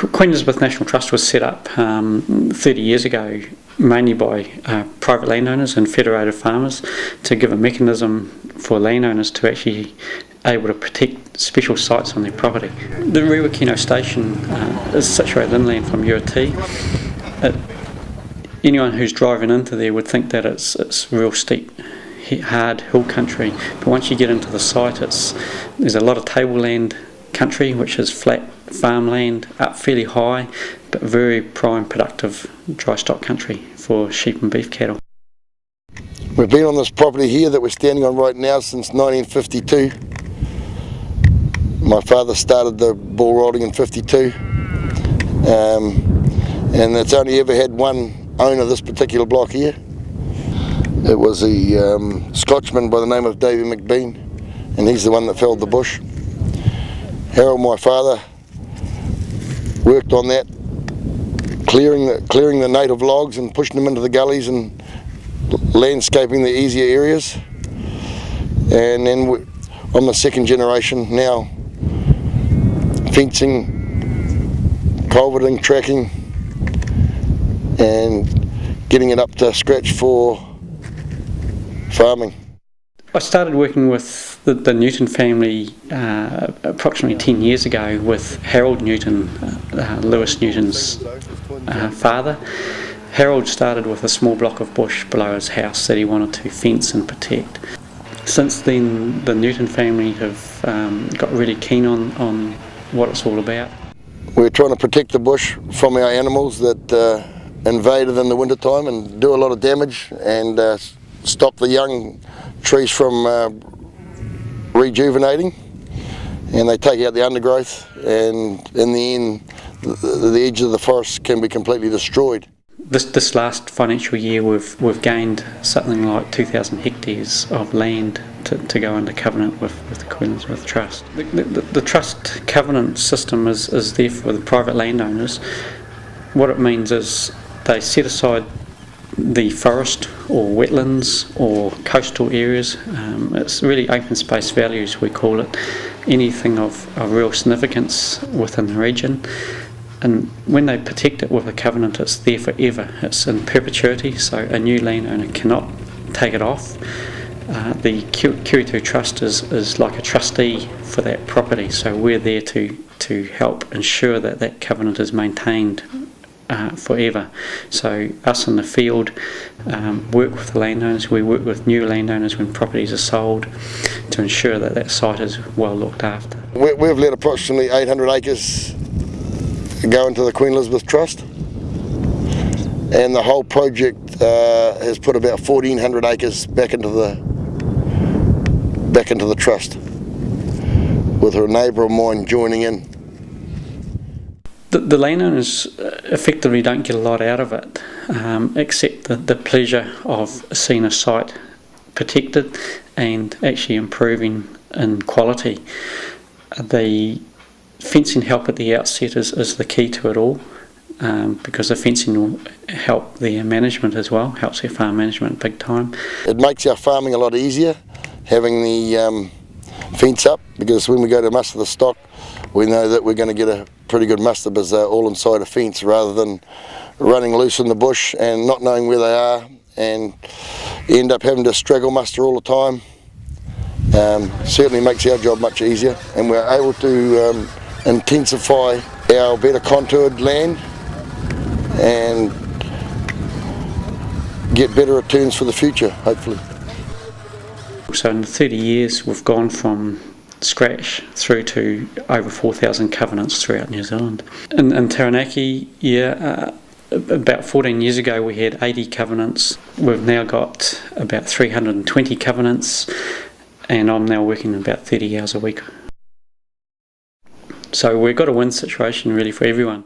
Queen Elizabeth National Trust was set up 30 years ago mainly by private landowners and federated farmers to give a mechanism for landowners to actually able to protect special sites on their property. The Rerekino Station is situated inland from Uriti. Anyone who's driving into there would think that it's real steep, hard hill country, but once you get into the site, there's a lot of tableland country, which is flat farmland up fairly high, but very prime productive dry stock country for sheep and beef cattle. We've been on this property here that we're standing on right now since 1952. My father started the bull riding in 52, and it's only ever had one owner, this particular block here. It was a Scotchman by the name of Davy McBean, and he's the one that felled the bush. Harold, my father, worked on that, clearing the native logs and pushing them into the gullies and landscaping the easier areas. And then I'm the second generation now, fencing, culverting, tracking, and getting it up to scratch for farming. I started working with the Newton family approximately 10 years ago with Harold Newton, Lewis Newton's father. Harold started with a small block of bush below his house that he wanted to fence and protect. Since then, the Newton family have got really keen on what it's all about. We're trying to protect the bush from our animals that invade it in the winter time and do a lot of damage, and stop the young trees from rejuvenating, and they take out the undergrowth, and in the end the edge of the forest can be completely destroyed. This last financial year we've gained something like 2,000 hectares of land to go under covenant with the Queen Elizabeth Trust. The trust covenant system is there for the private landowners. What it means is they set aside the forest or wetlands or coastal areas. It's really open space values, we call it, anything of real significance within the region. And when they protect it with a covenant, it's there forever. It's in perpetuity, so a new landowner cannot take it off. The Kiritu Trust is like a trustee for that property, so we're there to help ensure that that covenant is maintained forever. So us in the field work with the landowners. We work with new landowners when properties are sold to ensure that that site is well looked after. We've let approximately 800 acres go into the Queen Elizabeth Trust, and the whole project has put about 1,400 acres back into the trust, with a neighbour of mine joining in. The landowners effectively don't get a lot out of it, except the pleasure of seeing a site protected and actually improving in quality. The fencing help at the outset is the key to it all, because the fencing will help their management as well, helps their farm management big time. It makes our farming a lot easier, having the fence up, because when we go to muster the stock, we know that we're going to get a pretty good muster because they're all inside a fence, rather than running loose in the bush and not knowing where they are, and end up having to straggle muster all the time. Certainly makes our job much easier, and we're able to intensify our better contoured land and get better returns for the future, hopefully. So in 30 years we've gone from scratch through to over 4,000 covenants throughout New Zealand. In Taranaki, about 14 years ago we had 80 covenants. We've now got about 320 covenants, and I'm now working about 30 hours a week. So we've got a win situation really for everyone.